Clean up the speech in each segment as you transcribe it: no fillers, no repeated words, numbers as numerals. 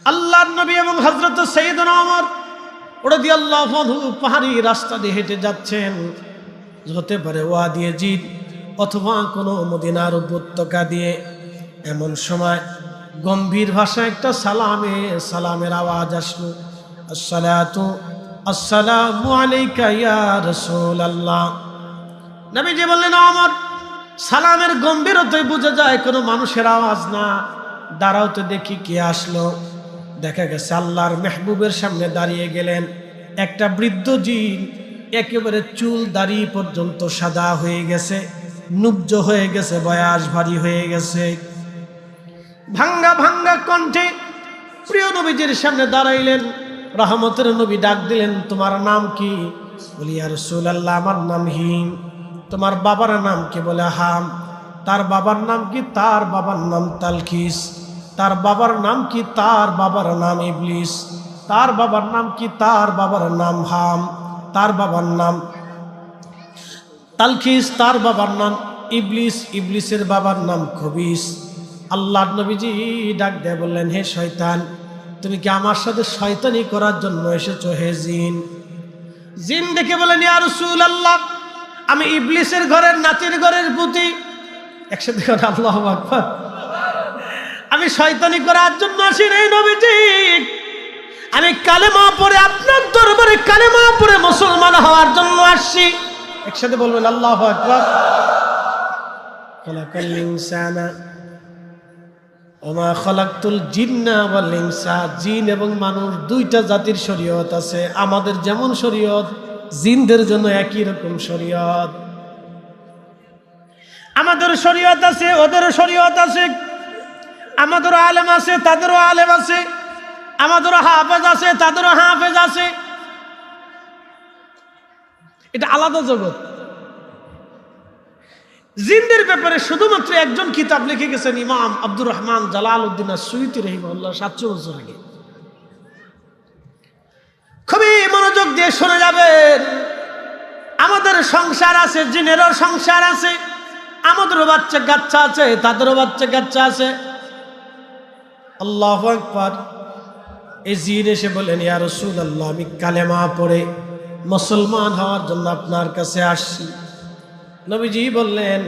আল্লাহর নবী এবং হযরত সাইয়েদনা ওমর রাদিয়াল্লাহু আনহু পাহাড়ি রাস্তা দিয়ে হেঁটে যাচ্ছেন। হতে পারে ওয়াদি জিদ অথবা কোনো মদিনার উপত্যকা দিয়ে। এমন সময় গম্ভীর ভাষায় একটা সালামের আওয়াজ আসলো। আসসালাতু আসসালামু আলাইকা ইয়া রাসূলুল্লাহ। নবীজি বললেন, ওমর, সালামের গম্ভীরতায় বোঝা যায় কোনো মানুষের আওয়াজ না। দাঁড়াও তো দেখি কে আসলো। দেখা গেছে আল্লাহর মেহবুবের সামনে দাঁড়িয়ে গেলেন একটা বৃদ্ধ জিন। একেবারে চুল দাড়ি পর্যন্ত সাদা হয়ে গেছে, নুব্জ হয়ে গেছে, বয়স ভারী হয়ে গেছে। ভাঙ্গা ভাঙ্গা কণ্ঠে প্রিয় নবীজির সামনে দাঁড়াইলেন। রহমতের নবী ডাক দিলেন, তোমার নাম কি? বলি, ইয়া রাসূলুল্লাহ, আমার নাম হিম। তোমার বাবার নাম কি? বলে, হাম। তার বাবার নাম কি? তার বাবার নাম তালখিস। তার বাবার নাম কি? তার বাবার নাম ইবলিস। তার বাবার নাম কি? তার বাবার নাম হাম। তার বাবার নাম তালখিস, তার বাবার নাম ইবলিস, ইবলিসের বাবার নাম খবিস। আল্লাহর নবীজি ডাক দিয়ে বললেন, হে শয়তান, তুমি কি আমার সাথে শয়তানি করার জন্য এসেছো হে জিন? জিন দেখে বলেন, ইয়া রাসূলুল্লাহ, আমি ইবলিসের ঘরের নাতির ঘরের পুতি। একসাথে করে আল্লাহু আকবার। আমি শয়তানি করার জন্য আসি নাই নবীজি, আমি কালেমা পড়ে আপনার দরবারে কালেমা পড়ে মুসলমান হওয়ার জন্য আসছি। একসাথে বলবেন আল্লাহু আকবার। খালাকাল ইনসানা ওমা খালাকতুল জিন্না ওয়াল ইনসা। জিন এবং মানুষ দুইটা জাতির শরীয়ত আছে। আমাদের যেমন শরীয়ত, জিনদের জন্য একই রকম শরীয়ত। আমাদের শরীয়ত আছে, ওদেরও শরীয়ত আছে। আমাদেরও আলেম আছে, তাদেরও আলেম আছে। আমাদেরও হাফেজ আছে, তাদেরও হাফেজ আছে। এটা আলাদা জগৎ। জিনদের ব্যাপারে শুধুমাত্র একজন কিতাব লিখে গেছেন ইমাম আব্দুর রহমান জালালউদ্দিন আসসুয়ুতী রাহিমাহুল্লাহ 700 বছর আগে। খুবই মনোযোগ দিয়ে শুনে যাবেন। আমাদের সংসার আছে, জিনেরও সংসার আছে। আমাদেরও বাচ্চা কাচ্চা আছে, তাদেরও বাচ্চা কাচ্চা আছে। আল্লাহু আকবার। এই জিন এসে বলেন, ইয়া রাসূলুল্লাহ, আমি কালেমা পড়ে মুসলমান হওয়ার জন্য আপনার কাছে আসছি। নবীজি বললেন,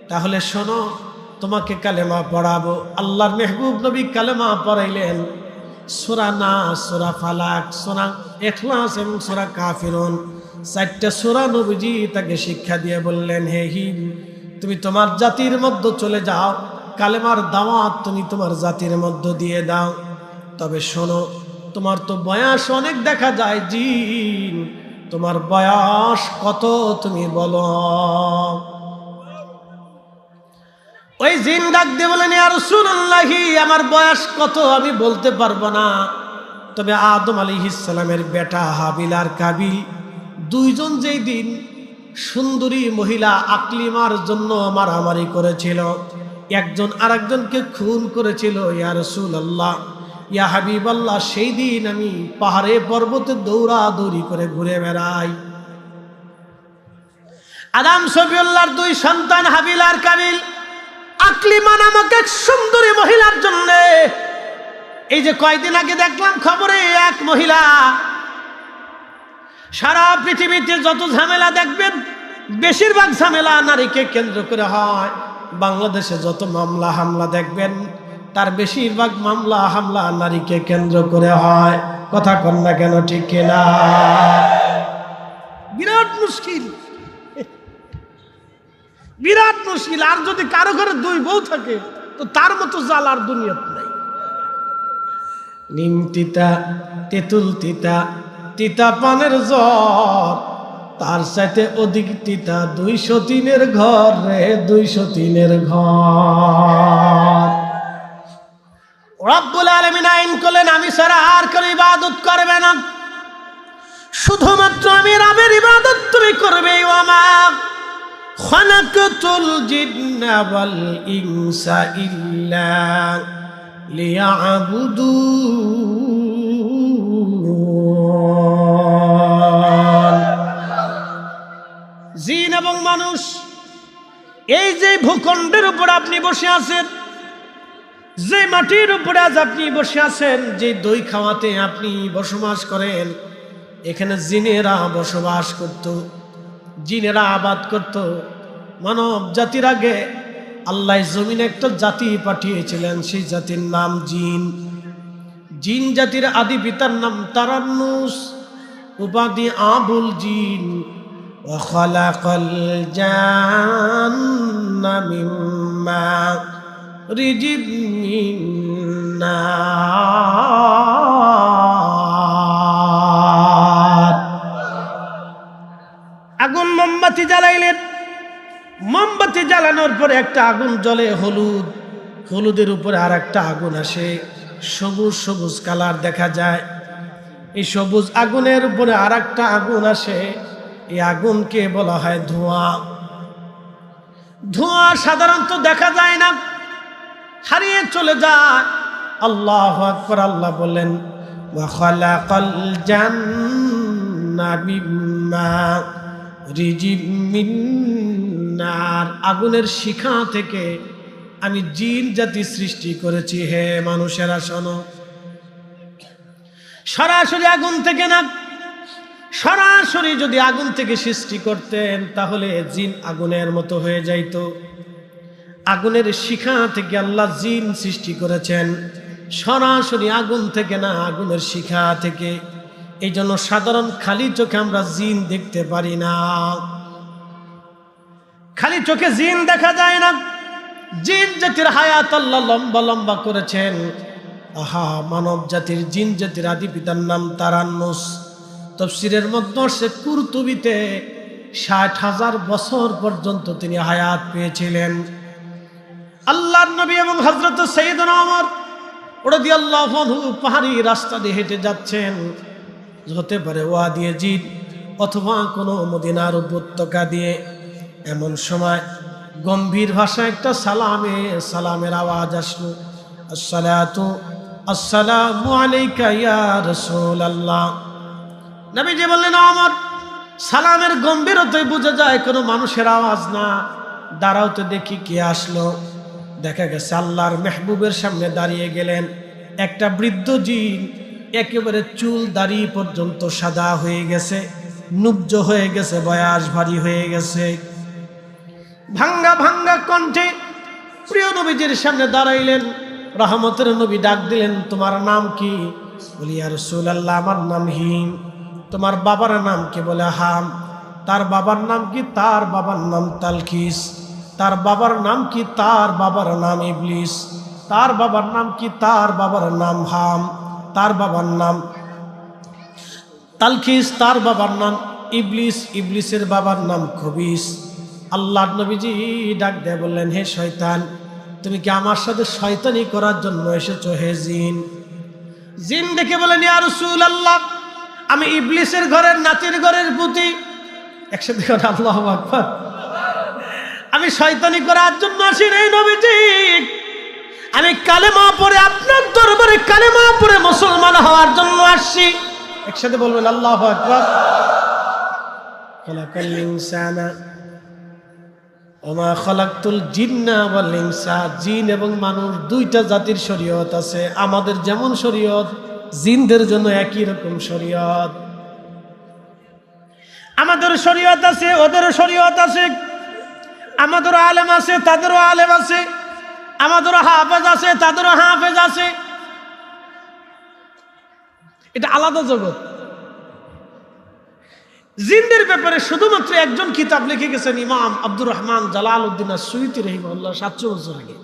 তাহলে শোনো, তোমাকে কালেমা পড়াবো। আল্লাহর মেহবুব নবী কালেমা পড়াইলেন। সূরা নাস, সূরা ফালাক, সূরা ইখলাস এবং সূরা কাফিরুন, 4টা সূরা নবীজি তাকে শিক্ষা দিয়ে বললেন, হে হিম, তুমি তোমার জাতির মধ্যে চলে যাও, কালেমার দাওয়াত তুমি তোমার জাতির মধ্যে দিয়ে দাও। তবে শোনো, তোমার তো বয়স অনেক দেখা যায় জিন, তোমার বয়স কত তুমি বলো। ওই জিন ডাক দিয়ে বলেন, ইয়া রাসূলুল্লাহ, আমার বয়স কত আমি বলতে পারবো না। তবে আদম আলাইহিস সালামের বেটা হাবিল আর কাবিল দুইজন যেই দিন সুন্দরী মহিলা আকলিমার জন্য মারামারি করেছিল, একজন আরেকজনকে খুন করেছিল, ইয়া রাসূলুল্লাহ, ইয়া হাবিবাল্লাহ, সেই দিন আমি পাহাড়ে পর্বতে দৌড়াদৌড়ি করে ঘুরে বেড়াই। আদম সফিউল্লাহর 2 সন্তান হাবিল আর কাবিল আকলিমা নামক এক সুন্দরী মহিলার জন্য, এই যে কয়দিন আগে দেখলাম খবরে, এক মহিলা, সারা পৃথিবীতে যত ঝামেলা দেখবেন বেশিরভাগ ঝামেলা নারীকে কেন্দ্র করে হয়। বাংলাদেশে যত মামলা হামলা দেখবেন তার বেশিরভাগ মামলা হামলা নারীকে কেন্দ্র করে হয়। কথা কন না কেন, ঠিক কিনা? বিরাট মুশকিল, বিরাট মুশকিল। আর যদি কারো ঘরে 2 বউ থাকে তো তার মতো জাল আর দুনিয়াতে নাই। নিম তিতা, তেঁতুল তিতা, তিতা পানের জ্বর, তার সাথে অধিক তিতা 203-এর ঘর রে, 203-এর ঘর। রব্বুল আলামিন আইন করলেন, আমি ছাড়া আর কেউ ইবাদত করবে না, শুধুমাত্র আমি রবের ইবাদত তুমি করবে। ওয়ামা খালাকতুল জিন্না ওয়াল ইনসা ইল্লা লিয়াবুদুন। জিন এবং মানুষ, এই যে ভূখণ্ডের উপর আপনি বসে আছেন, যে মাটির উপরে আজ আপনি বসে আছেন, যে দই খাওয়াতে আপনি বসবাস করেন, এখানে জিনেরা বসবাস করত, জিনেরা আবাদ করত। মানব জাতির আগে আল্লাহ জমিনে একটা জাতি পাঠিয়েছিলেন, সেই জাতির নাম জিন। জিন জাতির আদি পিতার নাম তারান্নুস, উপাধি আবুল জিন। ওয়া খালাকাল জান্না মিন মারিজিম মিন নার। আগুন মোমবাতি জ্বালাইলেন, মোমবাতি জ্বালানোর পরে একটা আগুন জ্বলে হলুদ, হলুদের উপরে আর একটা আগুন আসে, সবুজ সবুজ কালার দেখা যায়। এই সবুজ আগুনের উপরে আর একটা আগুন আসে, এই আগুনকে বলা হয় ধোঁয়া। ধোঁয়া সাধারণত দেখা যায় না, হারিয়ে চলে যায়। আল্লাহু আকবার। আল্লাহ বলেন ওয়া খালাকাল জান্না মিম্মা রিজিম মিন নার। আগুনের শিখা থেকে আমি জিন জাতি সৃষ্টি করেছি। হে মানুষেরা শোনো, সরাসরি আগুন থেকে না, সরাসরি যদি আগুন থেকে সৃষ্টি করতেন তাহলে জিন আগুনের মতো হয়ে যাইত। আগুনের শিখা থেকে আল্লাহ জিন সৃষ্টি করেছেন, সরাসরি আগুন থেকে না, আগুনের শিখা থেকে। এই জন্য সাধারণ খালি চোখে আমরা জিন দেখতে পারি না, খালি চোখে জিন দেখা যায় না। জিন জাতির হায়াত আল্লাহ লম্বা লম্বা করেছেন। আহা, মানব জাতির জিন জাতির আদি পিতার নাম তারান্নুস। তাফসীরের মধ্যে সে কুরতুবিতে ৬০,০০০ বছর পর্যন্ত তিনি হায়াত পেয়েছিলেন। আল্লাহর নবী এবং হযরত সাইয়েদনা ওমর রাদিয়াল্লাহু আনহু পাহাড়ি রাস্তা দিয়ে হেঁটে যাচ্ছেন। হতে পারে ওয়াদি জিদ অথবা কোনো মদিনার উপত্যকা দিয়ে। এমন সময় গম্ভীর ভাষায় একটা সালামের আওয়াজ আসলো। আসসালাতু আসসালামু আলাইকা ইয়া রাসূলুল্লাহ। নবীজি বললেন, ওমর, সালামের গম্ভীরতায় বোঝা যায় কোনো মানুষের আওয়াজ না। দাঁড়াও তো দেখি কে আসলো। দেখা গেছে আল্লাহর মেহবুবের সামনে দাঁড়িয়ে গেলেন একটা বৃদ্ধ জিন। একেবারে চুল দাড়ি পর্যন্ত সাদা হয়ে গেছে, নুব্জ হয়ে গেছে, বয়স ভারী হয়ে গেছে। ভাঙ্গা ভাঙ্গা কণ্ঠে প্রিয় নবীজির সামনে দাঁড়াইলেন। রহমতের নবী ডাক দিলেন, তোমার নাম কি? বলি, ইয়া রাসূলুল্লাহ, আমার নাম হিম। তোমার বাবার নাম কি? বলে, হাম। তার বাবার নাম কি? তার বাবার নাম তালখিস। তার বাবার নাম কি? তার বাবার নাম ইবলিস। তার বাবার নাম কি? তার বাবার নাম হাম। তার বাবার নাম তালখিস, তার বাবার নাম ইবলিস, ইবলিসের বাবার নাম খবিস। আল্লাহর নবীজি ডাক দিয়ে বললেন, হে শয়তান, তুমি কি আমার সাথে শয়তানি করার জন্য এসেছো? হে জিন। জিন দেখে বলেন, ইয়া রাসূলুল্লাহ, আমি ইবলিসের ঘরের নাতির ঘরের পুতি। একসাথে করে আল্লাহু আকবার। আমি শয়তানি করার জন্য আসি নাই নবীজি, আমি কালেমা পড়ে আপনার দরবারে কালেমা পড়ে মুসলমান হওয়ার জন্য আসছি। একসাথে বলবেন আল্লাহু আকবার। খালাকাল ইনসানা ওয়া মা খালাকতুল জিন্না ওয়াল ইনসা। জিন এবং মানুষ দুইটা জাতির শরীয়ত আছে। আমাদের যেমন শরীয়ত, জিনদের জন্য একই রকম শরীয়ত। আমাদের শরীয়ত আছে, ওদেরও শরীয়ত আছে। আমাদেরও আলেম আছে, তাদেরও আলেম আছে। আমাদেরও হাফেজ আছে, তাদেরও হাফেজ আছে। এটা আলাদা জগৎ। জিনদের ব্যাপারে শুধুমাত্র একজন কিতাব লিখে গেছেন ইমাম আব্দুর রহমান জালালউদ্দিন আস-সুয়ুতী রাহিমাহুল্লাহ ৭০০ বছর আগে।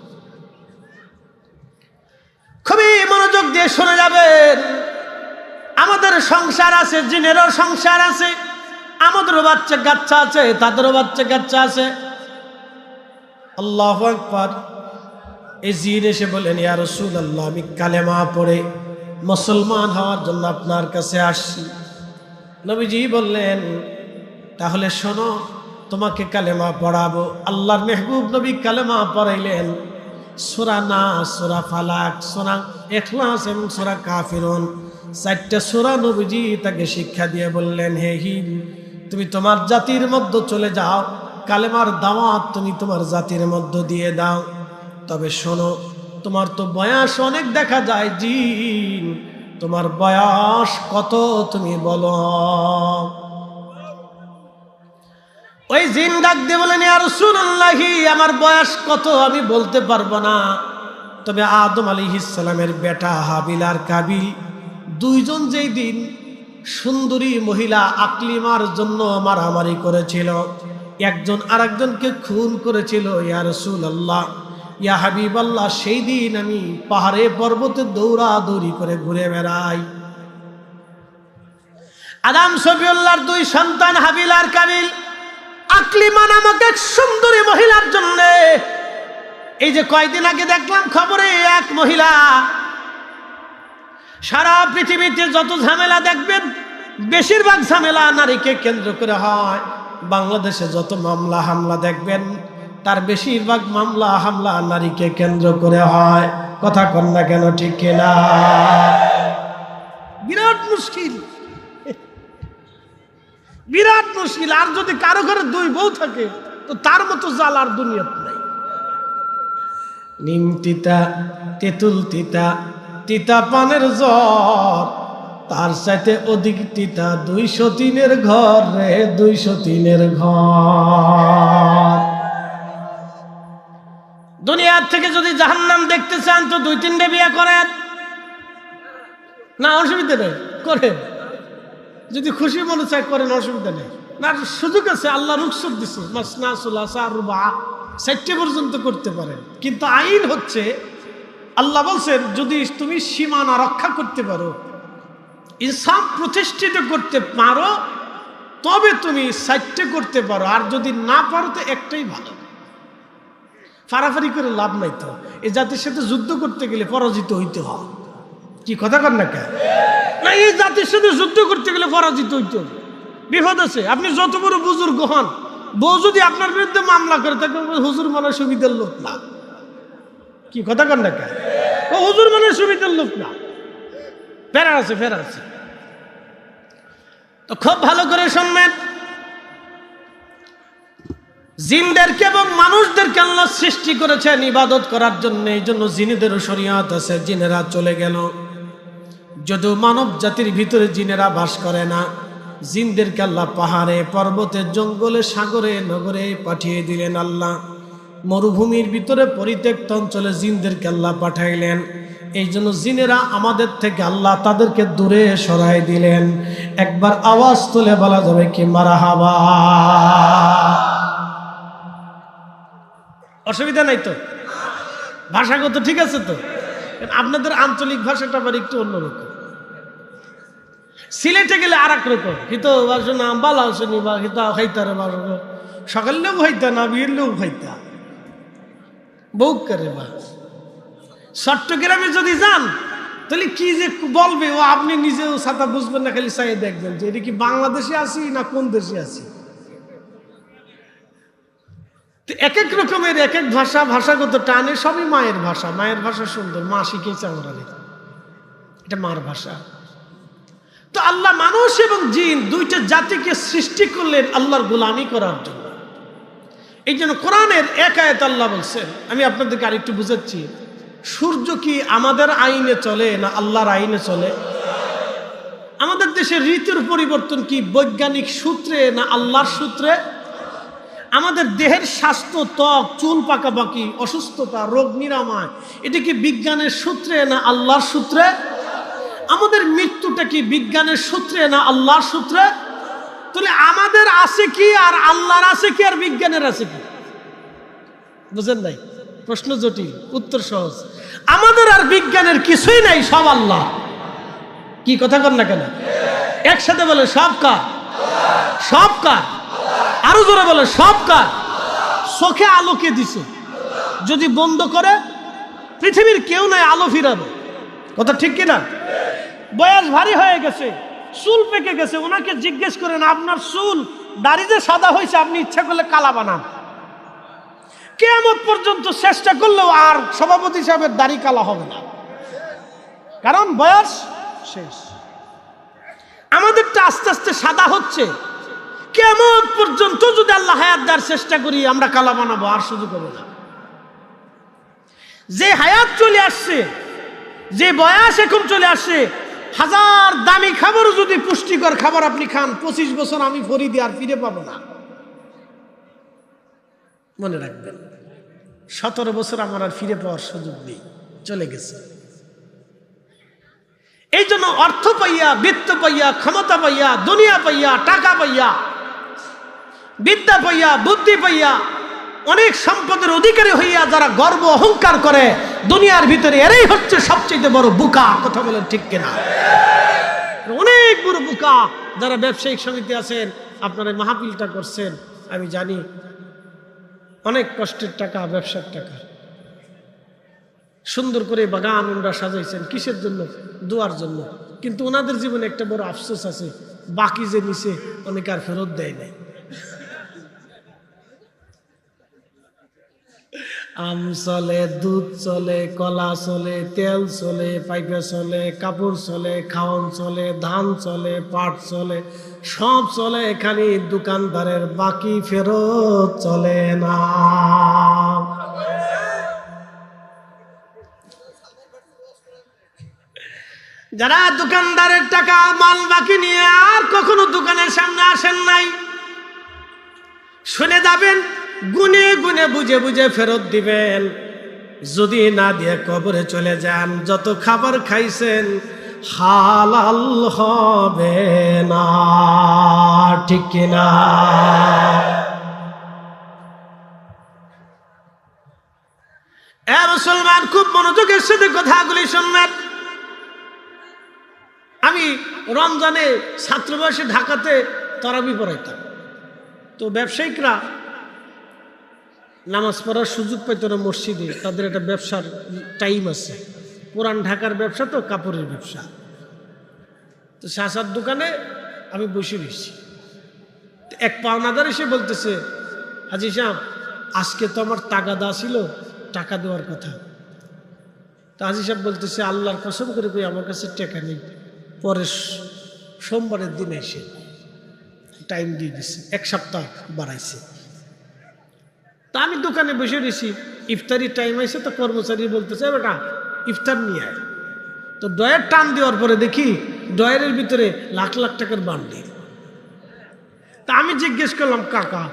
খুবই মনোযোগ দিয়ে শুনে যাবেন। আমাদের সংসার আছে, জিনেরও সংসার আছে। আমাদেরও বাচ্চা কাচ্চা আছে, তাদেরও বাচ্চা কাচ্চা আছে। আল্লাহু আকবার। এই জিন এসে বলেন, ইয়া রাসূলুল্লাহ, আমি কালেমা পড়ে মুসলমান হওয়ার জন্য আপনার কাছে আসছি। নবীজি বললেন, তাহলে শোনো, তোমাকে কালেমা পড়াবো। আল্লাহর মেহবুব নবী কালেমা পড়াইলেন। সূরা নাস, সূরা ফালাক, সূরা ইখলাস এবং সূরা কাফিরুন, ৪টা সূরা নবীজি তাকে শিক্ষা দিয়ে বললেন, হে হিম, তুমি তোমার জাতির মধ্যে চলে যাও, কালেমার দাওয়াত তুমি তোমার জাতির মধ্যে দিয়ে দাও। তবে শোনো, তোমার তো বয়স অনেক দেখা যায় জিন, তোমার বয়স কত তুমি বলো। ওই জিন ডাক দিয়ে বলেন, ইয়া রাসূলুল্লাহ, আমার বয়স কত আমি বলতে পারবো না, তবে আদম আলাইহিস সালামের বেটা হাবিল আর কাবিল দুইজন যেই দিন সুন্দরী মহিলা আকলিমার জন্য মারামারি করেছিল, একজন আরেকজনকে খুন করেছিল, ইয়া রাসূলুল্লাহ, ইয়া হাবিবাল্লাহ, সেই দিন আমি পাহাড়ে পর্বতে দৌড়াদৌড়ি করে ঘুরে বেড়াই। আদম সফিউল্লাহর দুই সন্তান হাবিল আর কাবিল আকলিমা নামক এক সুন্দরী মহিলার জন্য, এই যে কয়েকদিন আগে দেখলাম খবরে, এক মহিলা, সারা পৃথিবীতে যত ঝামেলা দেখবেন বেশিরভাগ ঝামেলা নারীকে কেন্দ্র করে হয়। বাংলাদেশে যত মামলা হামলা দেখবেন তার বেশিরভাগ মামলা হামলা নারীকে কেন্দ্র করে হয়। কথা কন না কেন, ঠিক কিনা? বিরাট মুশকিল, বিরাট মুশকিল। আর যদি কারো ঘরে দুই বউ থাকে তো তার মতো জাল আর দুনিয়াতে নাই। নিম তিতা, তেঁতুল তিতা, তিতা পানের জ্বর, তার সাথে অধিক তিতা 203-এর ঘর রে, 203-এর ঘর। দুনিয়ার থেকে যদি জাহান্নাম দেখতে চান তো 2-3টে বিয়ে করেন না, অসুবিধা নেই, করেন। যদি খুশি মনে চায় করেন, অসুবিধা নেই। না, সুযোগ আছে, আল্লাহ রুখসত দিচ্ছে, মাসনা সুলাসা রুবা 4টে পর্যন্ত করতে পারেন। কিন্তু আইন হচ্ছে, আল্লাহ বলছেন যদি তুমি সীমানা রক্ষা করতে পারো, ইনসাফ প্রতিষ্ঠিত করতে পারো, তবে তুমি 4টে করতে পারো, আর যদি না পারো তো একটাই ভালো। ফারাফারি করে লাভ নাই। তো এই জাতির সাথে যুদ্ধ করতে গেলে পরাজিত হইতে হয়। কি কথা কর না কেন? না, এই জাতির সাথে যুদ্ধ করতে গেলে পরাজিত হইতে হবে। বিপদ আছে। আপনি যত বড় বুজুর্গ হন, বউ যদি আপনার বিরুদ্ধে মামলা করে থাকে, হুজুর মানে সুবিধার লোক না। কি কথা কর না কেন? ও হুজুর মানে সুবিধার লোক না, ফেরা আছে, ফেরা আছে। তো খুব ভালো করে শুনবেন, জিনদেরকে এবং মানুষদেরকে আল্লাহ সৃষ্টি করেছেন ইবাদত করার জন্য। এই জন্য জিনেদেরও শরীয়ত আছে। জিনেরা চলে গেল, যদিও মানব জাতির ভিতরে জিনেরা বাস করে না, জিনদেরকে আল্লাহ পাহাড়ে পর্বতে জঙ্গলে সাগরে নগরে পাঠিয়ে দিলেন। আল্লাহ মরুভূমির ভিতরে পরিত্যক্ত অঞ্চলে জিনদেরকে আল্লাহ পাঠাইলেন। এই জন্য জিনেরা আমাদের থেকে আল্লাহ তাদেরকে দূরে সরাই দিলেন। একবার আওয়াজ তুলে বলা যাবে কি মারহাবা? অসুবিধা নাই তো? ভাষাগত ঠিক আছে তো? আপনাদের আঞ্চলিক ভাষাটা আবার একটু অন্যরকম। সিলেটে গেলে আর এক রকম, হিত নাম বালা শুনি বা হিতা খাইতার সকালেও খাইতা না বিয়েলেও খাইতা বউ করে। বা চট্টগ্রামে যদি যান তাহলে কি যে বলবে ও, আপনি নিজেও ছাতা বুঝবেন না, খালি চাই দেখবেন যে এটা কি বাংলাদেশে আছি না কোন দেশে আছি। এক এক রকমের এক এক ভাষা, ভাষাগত টানে, সবই মায়ের ভাষা। মায়ের ভাষা সুন্দর, মা শিখেছে আমরা, এটা মার ভাষা। তো আল্লাহ মানুষ এবং জিন দুইটা জাতিকে সৃষ্টি করলেন আল্লাহর গোলামি করার জন্য। এই জন্য কোরআনের এক আয়াত আল্লাহ বলছেন, আমি আপনাদেরকে আরেকটু বুঝাচ্ছি, সূর্য কি আমাদের আইনে চলে না আল্লাহর আইনে চলে? আমাদের দেশের ঋতুর পরিবর্তন কি বৈজ্ঞানিক সূত্রে না আল্লাহর সূত্রে? আমাদের দেহের স্বাস্থ্য, ত্বক, চুল পাকাপাকি, অসুস্থতা, রোগ নিরাময়, এটা কি বিজ্ঞানের সূত্রে না আল্লাহর সূত্রে? আমাদের মৃত্যুটা কি বিজ্ঞানের সূত্রে না আল্লাহর সূত্রে? তাহলে আমাদের আছে কি আর আল্লাহর আছে কি আর বিজ্ঞানের আছে কি? বুঝেন নাই? প্রশ্ন জটিল, উত্তর সহজ। আমাদের আর বিজ্ঞানের কিছুই নাই, সব আল্লাহ। কি কথা কর না কেন? একসাথে বলে সব কার, সব কার, আরো জোরে বলে সব কার। চোখে আলোকে দিছে, যদি বন্ধ করে পৃথিবীর কেউ নাই আলো ফিরাবে। কথা ঠিক কিনা? বয়স ভারী হয়ে গেছে, চুল পেকে গেছে, ওনাকে জিজ্ঞেস করেন আপনার চুল দাড়ি যে সাদা হয়েছে আপনি ইচ্ছা করলে কালা বানান। কিয়ামত পর্যন্ত চেষ্টা করলেও আর সভাপতি সাহেবের দাড়ি কালা হবে না, কারণ বয়স শেষ। আমাদেরটা আস্তে আস্তে সাদা হচ্ছে। কিয়ামত পর্যন্ত যদি আল্লাহ হায়াত দেওয়ার চেষ্টা করি আমরা কালা বানাবো, আর শুধু করবো না। যে হায়াত চলে আসছে, যে বয়স এখন চলে আসছে, হাজার দামি খাবার যদি পুষ্টিকর খাবার আপনি খান, 25 বছর আমি ফরিদি আর ফিরে পাবো না। মনে রাখবেন, 17 বছর আমার আর ফিরে পাওয়ার সুযোগ নেই, চলে গেছে। এই জন্য অর্থ পাইয়া, বৃত্ত পাইয়া, ক্ষমতা পাইয়া, দুনিয়া পাইয়া, টাকা পাইয়া, বিদ্যা পাইয়া, বুদ্ধি পাইয়া, অনেক সম্পদের অধিকারী হইয়া যারা গর্ব অহংকার করে দুনিয়ার ভিতরে, এরাই হচ্ছে সবচেয়ে বড় বোকা। কথা বলেন ঠিক কিনা? অনেক বড় বোকা যারা ব্যবসায়িক সমিতি আছেন, আপনারা মাহফিলটা করছেন, আমি জানি অনেক কষ্টের টাকা, ব্যবসার টাকা। সুন্দর করে বাগান ওনারা সাজাইছেন, কিসের জন্য? দোয়ার জন্য। কিন্তু ওনাদের জীবনে একটা বড় আফসোস আছে, বাকি যে নিচে অনেক আর ফেরত দেয় নাই। আম চলে, দুধ চলে, কলা চলে, তেল চলে, পাইপে চলে, কাপড় চলে, খাওয়ান চলে, ধান চলে, পাট চলে, সব চলে, খালি দোকানদারের বাকি ফেরত চলে না। যারা দোকানদারের টাকা মাল বাকি নিয়ে আর কখনো দোকানের সামনে আসেন নাই, শুনে যাবেন, গুনে গুনে বুঝে বুঝে ফেরত দিবেন। যদি না দিয়ে কবরে চলে যান, যত খাবার খাইছেন হালাল হবে না। ঠিক কিনা? এ মুসলমান, খুব মনোযোগের সাথে কথাগুলি শুনবেন। আমি রমজানে ছাত্র বয়সে ঢাকাতে তারাবি পড়াইতাম। তো ব্যবসায়িকরা নামাজ পড়ার সুযোগ পাইত না মসজিদে, তাদের একটা ব্যবসার টাইম আছে। পুরান ঢাকার ব্যবসা তো কাপড়ের ব্যবসা। তো শাসার দোকানে আমি বসে রয়েছি, এক পাওনাদার এসে বলতেছে, হাজি সাহেব, আজকে তো আমার তাগাদা ছিল, টাকা দেওয়ার কথা। তো হাজি সাহেব বলতেছে, আল্লাহর কসম করে কই আমার কাছে টাকা নেই, পরে সোমবারের দিন এসে টাইম দিয়ে দিচ্ছে, 1 সপ্তাহ বাড়াইছে। তা আমি দোকানে বসে রয়েছি, ইফতারি টাইম আছে, তো কর্মচারী বলতেছে, বেটা ইফতার নিয়ে আয়। তো ডয়ের টান দেওয়ার পরে দেখি ডয়ের ভিতরে লাখ লাখ টাকার বান্ডিল। তা আমি জিজ্ঞেস করলাম, কাকা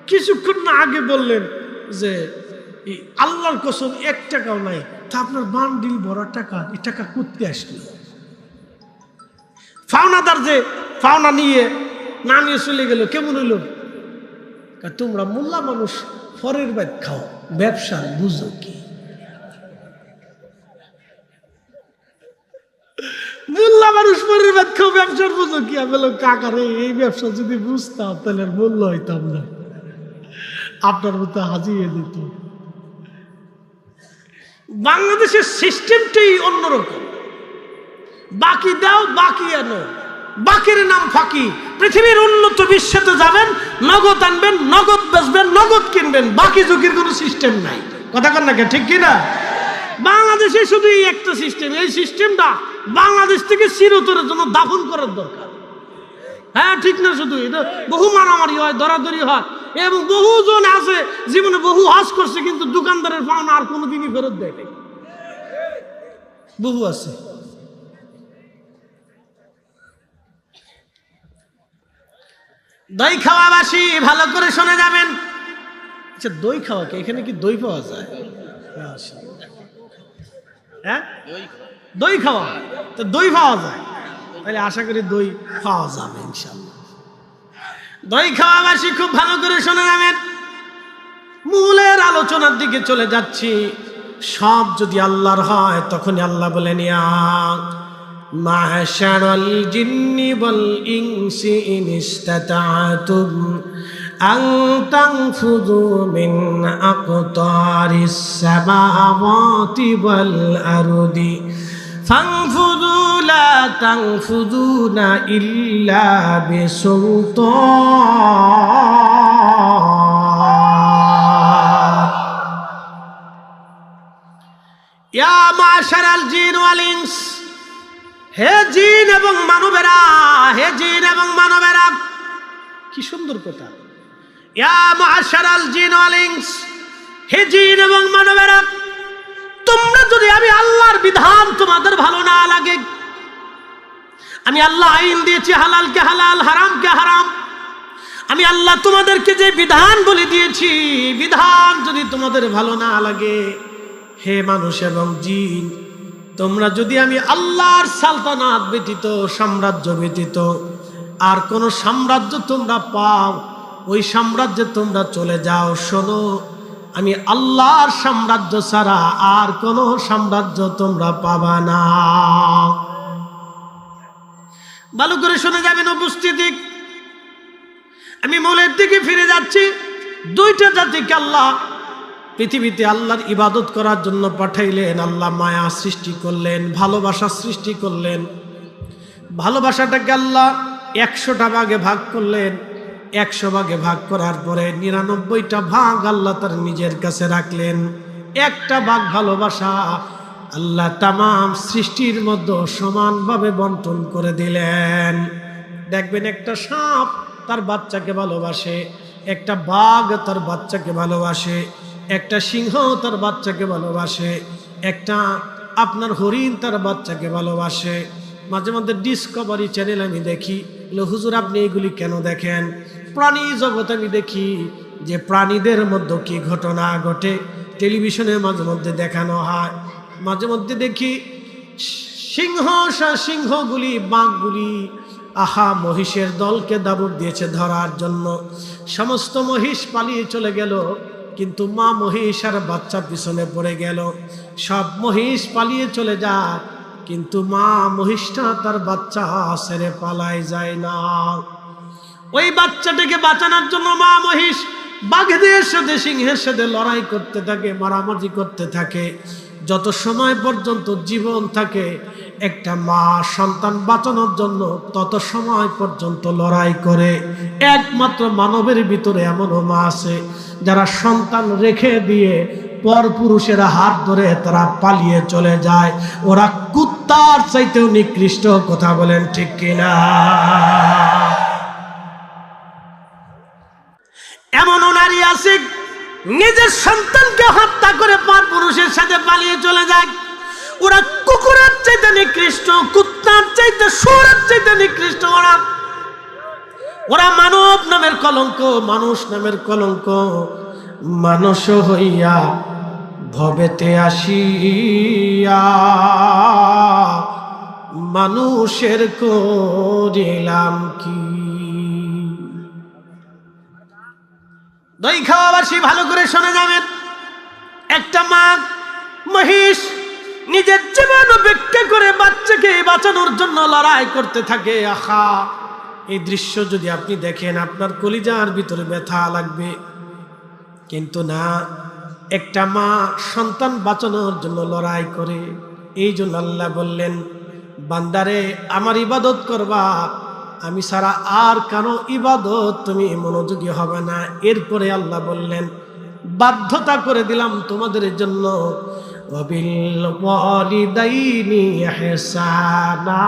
কিছুক্ষণ না আগে বললেন যে আল্লাহর কসম 1 টাকাও নাই, তা আপনার বান্ডিল ভরা টাকা, এই টাকা করতে আসলো? ফাওনাদার যে ফাওনা নিয়ে না নিয়ে চলে গেল, কেমন হইল? তোমরা মোল্লা মানুষ ফরের বাইত খাও, ব্যবসা বুঝো কি? মোল্লা মানুষ ফরের বাইত খাও, ব্যবসার বুঝো কি? আমি বললাম, কাকারে এই ব্যবসা যদি বুঝতাম তাহলে আর মূল্য হইতাম না, আপনার মতো হাজিয়ে দিত। বাংলাদেশের সিস্টেমটাই অন্যরকম। বাকি দাও, বাকি আনো, বাকির নাম ফাঁকি। পৃথিবীর উন্নত বিশ্বতে যাবেন, নগদ আনবেন, নগদ বেচবেন, নগদ কিনবেন, বাকি ঝুঁকির কোনো সিস্টেম নাই। কথা কন না কে, ঠিক কিনা? বাংলাদেশে শুধু এই একটা সিস্টেম, এই সিস্টেমটা বাংলাদেশ থেকে চিরতরের জন্য দাফন করার দরকার। হ্যাঁ, ঠিক না? শুধু এটা বহু মারামারি হয়, দরাদরি হয়, এবং বহুজন আছে জীবনে বহু হজ করছে, কিন্তু দোকানদারের পাওনা আর কোনোদিনই ফেরত দেয় নাই। বহু আছে। দই খাওয়াবাসী ভালো করে শুনে যাবেন। আচ্ছা, দই খাওয়া কে? এখানে কি দই পাওয়া যায়? হ্যাঁ, দই খাওয়া তো দই পাওয়া যায়, তাহলে আশা করি দই পাওয়া যাবে ইনশাআল্লাহ। দই খাওয়াবাসী খুব ভালো করে শুনে যাবেন। মূলের আলোচনার দিকে চলে যাচ্ছি। সব যদি আল্লাহর হয়, তখনই আল্লাহ বলেন, ইয়া মা'শারাল জিন্নি ওয়াল ইনসি ইন ইসতাতা'তুম আন তানফুযু মিন আকতারিস সামাওয়াতি ওয়াল আরদি ফানফুযু লা তানফুযুনা ইল্লা বিসুলতান। ইয়া মা'শারাল জিন ওয়াল ইনস, হে জিন এবং মানবেরা, হে জিন এবং মানবেরা। কি সুন্দর কথা! ইয়া মা'শারাল জিন ওয়াল ইনস, হে জিন এবং মানবেরা, তোমরা যদি আমি আল্লাহর বিধান তোমাদের ভালো না লাগে, আমি আল্লাহ আইন দিয়েছি হালালকে হালাল হারামকে হারাম, আমি আল্লাহ তোমাদেরকে যে বিধান বলে দিয়েছি বিধান যদি তোমাদের ভালো না লাগে, হে মানুষ এবং জিন, তোমরা যদি আমি আল্লাহর সালতানাত ব্যতীত সাম্রাজ্য ব্যতীত আর কোন সাম্রাজ্য তোমরা পাও, ওই সাম্রাজ্যে তোমরা চলে যাও। শোনো, আমি আল্লাহর সাম্রাজ্য ছাড়া আর কোন সাম্রাজ্য তোমরা পাবা না। ভালো করে শুনে যাবেন উপস্থিতি। আমি মূলের দিকে ফিরে যাচ্ছি। দুইটা জাতিকে আল্লাহ পৃথিবীতে আল্লাহর ইবাদত করার জন্য পাঠাইলেন। আল্লাহ মায়া সৃষ্টি করলেন, ভালোবাসা সৃষ্টি করলেন। ভালোবাসাটাকে আল্লাহ 100টা ভাগে ভাগ করলেন। 100 ভাগে ভাগ করার পরে 99টা ভাগ আল্লাহ তার নিজের কাছে রাখলেন। একটা ভাগ ভালোবাসা আল্লাহ তামাম সৃষ্টির মধ্যে সমানভাবে বন্টন করে দিলেন। দেখবেন একটা সাপ তার বাচ্চাকে ভালোবাসে, একটা বাঘ তার বাচ্চাকে ভালোবাসে, একটা সিংহ তার বাচ্চাকে ভালোবাসে, একটা আপনার হরিণ তার বাচ্চাকে ভালোবাসে। মাঝে মধ্যে ডিসকভারি চ্যানেল আমি দেখি, হুজুর আপনি এগুলি কেন দেখেন? প্রাণী জগৎ আমি দেখি যে প্রাণীদের মধ্যে কি ঘটনা ঘটে টেলিভিশনে মাঝে মধ্যে দেখানো হয়। মাঝে মধ্যে দেখি সিংহগুলি বাঘগুলি আহা মহিষের দলকে দাবুর দিয়েছে ধরার জন্য। সমস্ত মহিষ পালিয়ে চলে গেল, কিন্তু মা মহিষ আর বাচ্চা পিছনে পড়ে গেল। সব মহিষ পালিয়ে চলে যায়, কিন্তু মা মহিষটা তার বাচ্চা ছেড়ে পালায় যায় না। ওই বাচ্চাটাকে বাঁচানোর জন্য মা মহিষ বাঘেদের সাথে সিংহের সাথে লড়াই করতে থাকে, মারামারি করতে থাকে। যত সময় পর্যন্ত জীবন থাকে একটা মা সন্তান বাঁচানোর জন্য তত সময় পর্যন্ত লড়াই করে। একমাত্র মানবের ভিতরে এমনও মা আছে যারা সন্তান রেখে দিয়ে পরপুরুষেরা হাত ধরে তারা পালিয়ে চলে যায়। ওরা কুত্তার চাইতেও নিকৃষ্ট। কথা বলেন ঠিক কিনা? এমনও নারী আছে নিজের সন্তানকে হত্যা করে পরপুরুষের সাথে পালিয়ে চলে যায়। ওরা কুকুরের চাইতে নিকৃষ্ট, কুত্তার চাইতে শুয়োরের চাইতে নিকৃষ্ট। ওরা মানব নামের কলঙ্ক, মানুষ নামের কলঙ্ক। মানুষ হইয়া ভবেতে আসিয়া মানুষের করিলাম কি? দই খাওয়াবাসী ভালো করে শোনা যাবেন। একটা মা মহিষ নিজের জীবন উপেক্ষা করে বাচ্চাকে বাঁচানোর জন্য লড়াই করতে থাকে। আহা, এই দৃশ্য যদি আপনি দেখেন আপনার কলিজার ভিতরে ব্যথা লাগবে। কিন্তু না, একটা মা সন্তান বাঁচানোর জন্য লড়াই করে। এই জন্য আল্লাহ বললেন, বান্দারে আমার ইবাদত করবা, আমি ছাড়া আর কারো ইবাদত তুমি মনোযোগী হবে না। এরপরে আল্লাহ বললেন, বাধ্যতা করে দিলাম তোমাদের জন্য, ওয়াবিল ওয়ালিদাইনি ইহসানা।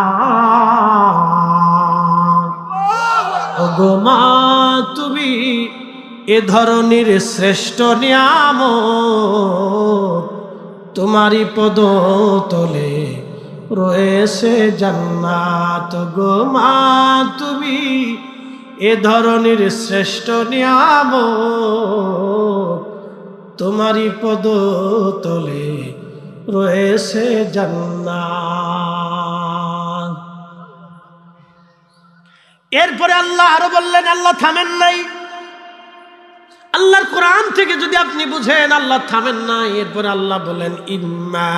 ওগো মা, তুমি এ ধরনের শ্রেষ্ঠ নিয়ামত, তোমারই পদতলে রয়েছে জান্নাত। গো মা, তুমি এ ধরনের শ্রেষ্ঠ নিয়ামত, তোমারই পদতলে রয়েছে জান্নাত। এরপরে আল্লাহ আরো বললেন, আল্লাহ থামেন নাই। আল্লাহর কোরআন থেকে যদি আপনি বুঝেন আল্লাহ থামেন নাই। এরপরে আল্লাহ বলেন, ইম্মা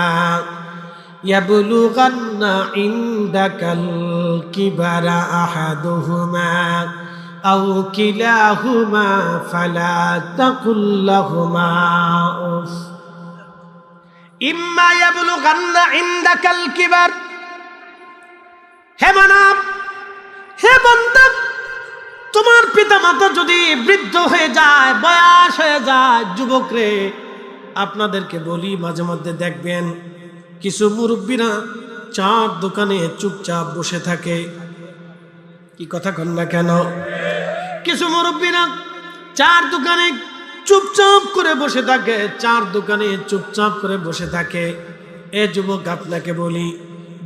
ইয়াবলুগান্না ইনদাকাল কিবারা আহাদুহুমা আও কিলাহুমা ফালা তাকুল লাহুমা উফ। ইম্মা ইয়াবলুগান্না ইনদাকাল কিবার। হে মানব, হে বান্দা, তোমার পিতামাতা যদি বৃদ্ধ হয়ে যায়, বয়স হয়ে যায়, যুবকরে আপনাদেরকে বলি মাঝে মধ্যে দেখবেন কিছু মুরব্বীরা চার দোকানে চুপচাপ বসে থাকে। কি কথা কন না কেন? কিছু মুরব্বীরা চার দোকানে চুপচাপ করে বসে থাকে, চার দোকানে চুপচাপ করে বসে থাকে। এ যুবক, আপনাকে বলি,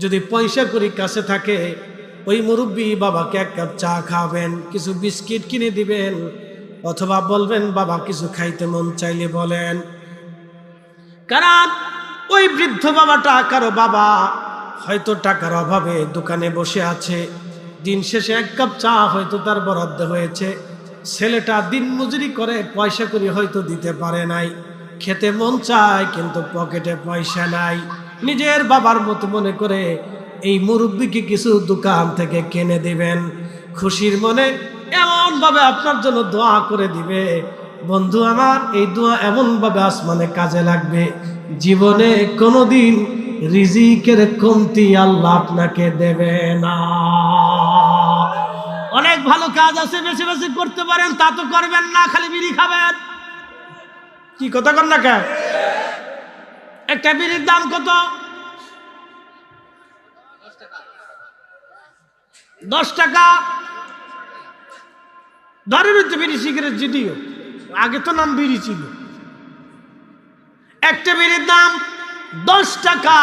যদি পয়সা করি কাছে থাকে, ওই মুরব্বী বাবাকে এক কাপ চা খাওয়াবেন, কিছু বিস্কিট কিনে দিবেন, অথবা বলবেন বাবা কিছু খাইতে মন চাইলে বলেন। কারণ ওই বৃদ্ধ বাবাটা কারো বাবা, হয়তো টাকার অভাবে দোকানে বসে আছে, দিন শেষে এক কাপ চা হয়তো তার বরাদ্দ হয়েছে, ছেলেটা দিন মজুরি করে পয়সা করে হয়তো দিতে পারে নাই, খেতে মন চায় কিন্তু পকেটে পয়সা নাই। নিজের বাবার মতো মনে করে এই মুরব্বীকে কিছু দোকান থেকে কিনে দিবেন, খুশির মনে এমন ভাবে আপনার জন্য দোয়া করে দিবে। বন্ধু আমার, এই দোয়া এমন ভাবে আসমানে কাজে লাগবে, জীবনে কোনোদিন রিজিকের কমতি আল্লাহ আপনাকে দেবে না। অনেক ভালো কাজ আছে, বেশি বেশি করতে পারেন, তা তো করবেন না, খালি বিড়ি খাবেন। কি কথা কন না কেন? একটা বিড়ির দাম কত? 10 টাকা। ধরে রয়েছে বিড়ি সিগারেট যদিও, আগে তো নাম বিড়ি ছিল। একটা বিড়ির দাম 10 টাকা।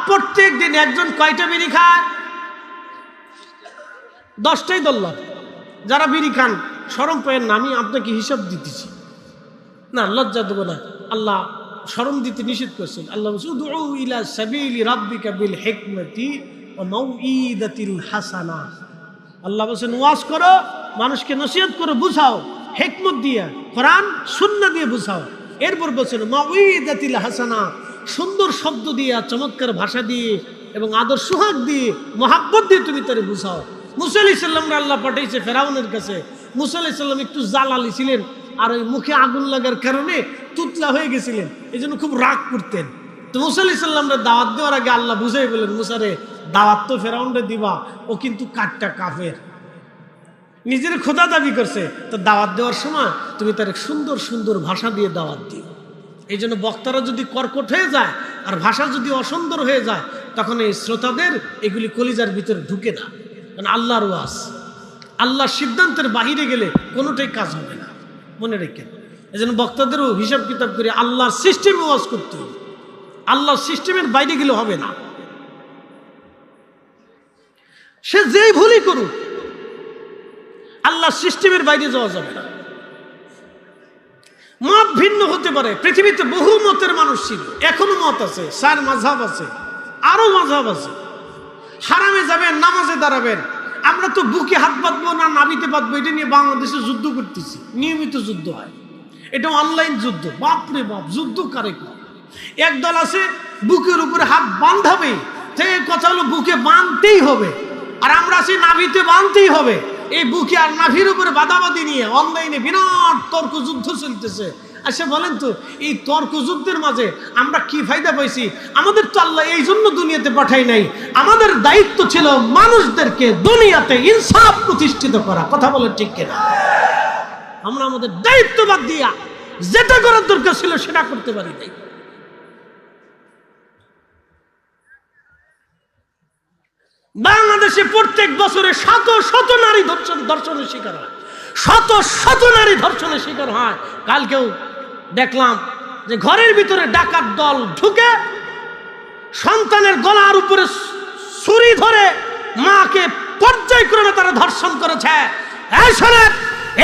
প্রত্যেক দিন একজন কয়টা বিড়ি খায়? 10টাই ধরলাম। যারা বিড়ি খান শরম পেয়েন না, আমি আপনাকে হিসাব দিতেছি না, লজ্জা দেবো না। আল্লাহ শরম দিতে নিষেধ করছেন। আল্লাহ উদউ ইলা সাবিলি রাব্বিকা বিল হিকমাতি ওয়া মাউইদাতিল হাসানা। আল্লাহ বলেন ওয়াজ করো, মানুষকে নসিহত করো, বুঝাও হিকমত দিয়ে, কোরআন সুন্নাহ দিয়ে বুঝাও। এরপর বলেন মাউইদাতিল হাসানা, সুন্দর শব্দ দিয়ে, চমৎকার ভাষা দিয়ে এবং আদর সুহাগ দিয়ে, মহাব্বত দিয়ে তুমি তারে বুঝাও। মুসা আলাইহিস সালামকে আল্লাহ পাঠাইছে ফেরাউনের কাছে। মুসা আলাইহিস সালাম একটু জালালি ছিলেন, আর ওই মুখে আগুন লাগার কারণে তুতলা হয়ে গেছিলেন, এই জন্য খুব রাগ করতেন। তো মুসা আলাইহিস সালামরে দাওয়াত দেওয়ার আগে আল্লাহ বুঝাই বলেন, মুসা রে, দাওয়াত তো ফেরাউনরে দিবা, ও কিন্তু কাটটা কাফের, নিজের খোদা দাবি করছে, তো দাওয়াত দেওয়ার সময় তুমি তার সুন্দর সুন্দর ভাষা দিয়ে দাওয়াত দিও। এই জন্য বক্তারা যদি কর্কট হয়ে যায় আর ভাষা যদি অসুন্দর হয়ে যায়, তখন এই শ্রোতাদের এগুলি কলিজার ভিতরে ঢুকে না। কারণ আল্লাহর ওয়াজ, আল্লাহর সিদ্ধান্তের বাহিরে গেলে কোনোটাই কাজ হবে না, মনে রেখেন। এই জন্য বক্তাদেরও হিসাব কিতাব করে আল্লাহর সিস্টেমে ওয়াজ করতে হবে, আল্লাহর সিস্টেমের বাইরে গেলে হবে না। সে যেই ভুলই করুক, আল্লাহর সিস্টেমের বাইরে যাওয়া যাবে না। মত ভিন্ন হতে পারে, পৃথিবীতে বহু মতের মানুষ ছিল, এখনো মত আছে, 4 মাযহাব আছে, আরো মাযহাব আছে। হারামে যাবেন, নামাজে দাঁড়াবেন, আমরা তো বুকে হাত বাঁধবো না নাভিতে বাঁধবো, এটা নিয়ে বাংলাদেশে যুদ্ধ করতেছি, নিয়মিত যুদ্ধ হয়, এটা অনলাইন যুদ্ধ। বাপরে বাপ, যুদ্ধ কারে কয়? একদল আছে বুকের উপরে হাত বাঁধাবে, সেই কথা হলো বুকে বাঁধতেই হবে, আর আমরা আছি নাভিতে বাঁধতেই হবে। এই বুকে আর নাভির উপরে বাদাবাদি নিয়ে অনলাইনে বিরাট তর্ক যুদ্ধ চলতেছে। আচ্ছা বলেন তো, এই তর্ক যুদ্ধের মাঝে আমরা কি ফায়দা পাইছি? আমাদের তো আল্লাহ এই জন্য দুনিয়াতে পাঠাই নাই, আমাদের দায়িত্ব ছিল মানুষদেরকে দুনিয়াতে ইনসাফ প্রতিষ্ঠিত করা। কথা বলেন ঠিক কিনা? আমরা আমাদের দায়িত্ব বাদ দিয়া যেটা করার দরকার ছিল সেটা করতে পারি নাই। বাংলাদেশে প্রত্যেক বছরে শত শত নারী ধর্ষণের শিকার হয়, শত শত নারী ধর্ষণের শিকার হয়। কালকেও দেখলাম যে ঘরের ভিতরে ডাকাত দল ঢুকে সন্তানের গলার উপরে ছুরি ধরে মাকে পর্যায়ক্রমে তারা ধর্ষণ করেছে।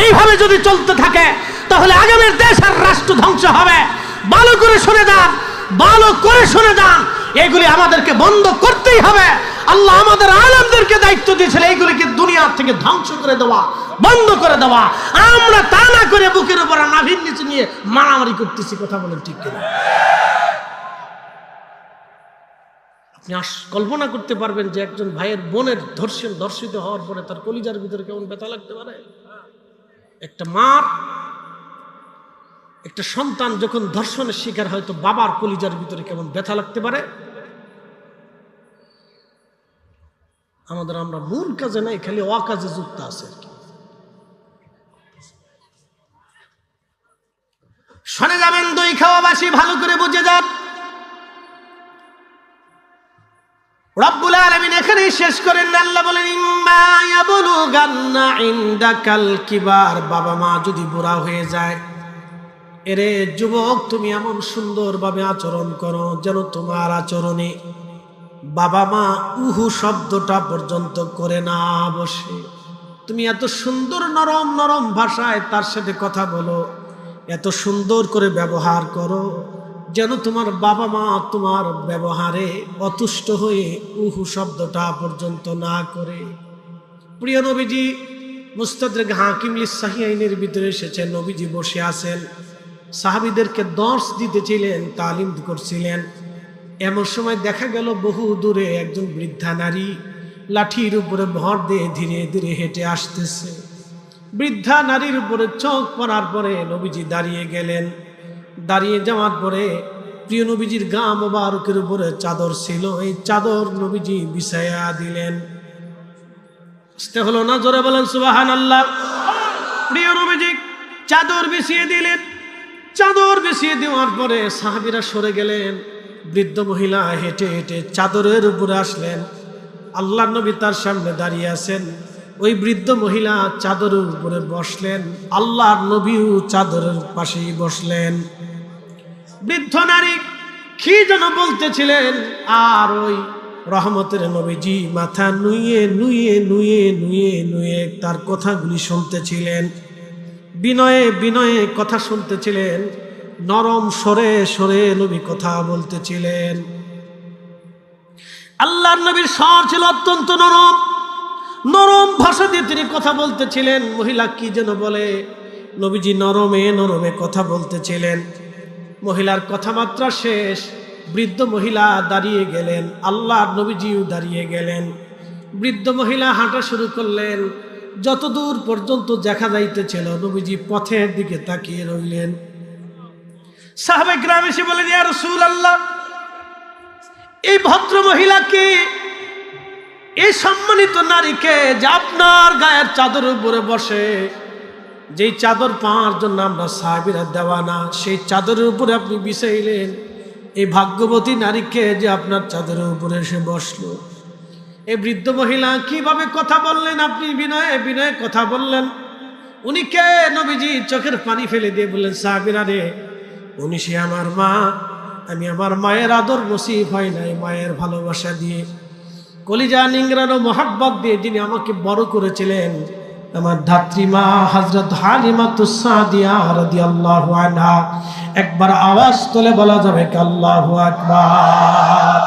এইভাবে যদি চলতে থাকে তাহলে আগামীর দেশ আর রাষ্ট্র ধ্বংস হবে। ভালো করে শুনে যান, ভালো করে শুনে যান, এগুলি আমাদেরকে বন্ধ করতেই হবে। আল্লাহ আমাদের আলেমদেরকে দায়িত্ব দিয়েছিল এইগুলিকে দুনিয়া থেকে ধ্বংস করে দেওয়া, বন্ধ করে দেওয়া। আমরা তা না করে বুকের উপর নাভির নিচে নিয়ে মারামারি করতেছি। কথা বলেন ঠিক কিনা? আপনি কল্পনা করতে পারবেন যে একজন ভাইয়ের বোনের ধর্ষিত হওয়ার পরে তার কলিজার ভিতরে কেমন ব্যথা লাগতে পারে? একটা মার একটা সন্তান যখন ধর্ষণের শিকার হয়, তো বাবার কলিজার ভিতরে কেমন ব্যথা লাগতে পারে? আমরা মূল কাজে নাই, খালি অকাজে যুক্ত আছে আর কি। শুনে যাবেন, দই খাওয়াবাসী ভালো করে বুঝে যান। রব্বুল আলামিন এখানে শেষ করেন। আল্লাহ বলেন ইম্মা ইয়াবলুগান্না ইনদাকাল কিবার, বাবা মা যদি বুড়া হয়ে যায়, এরে যুবক, তুমি এমন সুন্দরভাবে আচরণ করো যেন তোমার আচরণে বাবা মা উহু শব্দটা পর্যন্ত করে না বসে। তুমি এত সুন্দর নরম নরম ভাষায় তার সাথে কথা বলো, এত সুন্দর করে ব্যবহার করো যেন তোমার বাবা মা তোমার ব্যবহারে অতুষ্ট হয়ে উহু শব্দটা পর্যন্ত না করে। প্রিয় নবীজি মুস্তাদরাক হাকিম লিস-সাহিহাইনের ভিতরে এসেছে, নবীজি বসে আছেন, সাহাবীদেরকে দর্শ দিতেছিলেন, তালিম করছিলেন। এমন সময় দেখা গেল বহু দূরে একজন বৃদ্ধা নারী লাঠির উপরে ভর দিয়ে ধীরে ধীরে হেঁটে আসতেছে। বৃদ্ধা নারীর উপরে চোখ পড়ার পরে নবীজি দাঁড়িয়ে গেলেন। দাঁড়িয়ে যাওয়ার পরে প্রিয় নবীজির গা মোবারকের উপরে চাদর ছিল, এই চাদর নবীজি বিছায়া দিলেন। আসতে হলো না, জোরে বলেন সুবহানাল্লাহ। প্রিয় নবীজি চাদর বিছিয়ে দিলেন। চাদর বিছিয়ে দেওয়ার পরে সাহাবীরা সরে গেলেন। বৃদ্ধ মহিলা হেঁটে হেঁটে চাদরের উপরে আসলেন। আল্লাহর নবী তার সামনে দাঁড়িয়ে আছেন। ওই বৃদ্ধ মহিলা চাদরের উপরে বসলেন, আল্লাহর নবীও চাদরের পাশেই বসলেন। বৃদ্ধ নারী কি যেন বলতেছিলেন, আর ওই রহমতের নবীজি মাথা নুয়ে নুয়ে নুয়ে নুয়ে নুয়ে তার কথাগুলি শুনতেছিলেন। বিনয়ে বিনয়ে কথা শুনতেছিলেন, নরম সরে সরে নবী কথা বলতেছিলেন। আল্লাহর নবীর স্বর ছিল অত্যন্ত নরম, নরম ভাষা দিয়ে তিনি কথা বলতেছিলেন। মহিলা কি যেন বলে, নবীজি নরমে নরমে কথা বলতেছিলেন। মহিলার কথাবার্তা শেষ, বৃদ্ধ মহিলা দাঁড়িয়ে গেলেন, আল্লাহর নবীজিও দাঁড়িয়ে গেলেন। বৃদ্ধ মহিলা হাঁটা শুরু করলেন। যতদূর পর্যন্ত দেখা যাইতেছিল নবীজি পথের দিকে তাকিয়ে রইলেন। সাহাবায়ে কেরাম এসে বলেন, ইয়া রাসূলুল্লাহ, এই ভদ্র মহিলাকে, এই সম্মানিত নারীকে যে আপনার গায়ের চাদরের উপরে বসে, যেই চাদর পাওয়ার জন্য আমরা সাহাবীরা দেওয়ানা, সেই চাদরের উপরে আপনি বিছাইলেন, এই ভাগ্যবতী নারীকে যে আপনার চাদরের উপরে এসে বসলো। এই বৃদ্ধ মহিলা কিভাবে কথা বললেন, আপনি বিনয়ে বিনয়ে কথা বললেন। উনি কে? নবীজি চোখের পানি ফেলে দিয়ে বললেন, সাহাবীরা রে, উনি সে আমার মা। আমি আমার মায়ের আদর নসিব হয় নাই, মায়ের ভালোবাসা দিয়ে, কলিজা নিংড়ানো মহাব্বত দিয়ে যিনি আমাকে বড় করেছিলেন, আমার ধাত্রীমা হযরত হালিমাতুস সাদিয়া রাদিয়াল্লাহু আনহা। একবার আওয়াজ তুলে বলা যাবে কি আল্লাহু আকবার?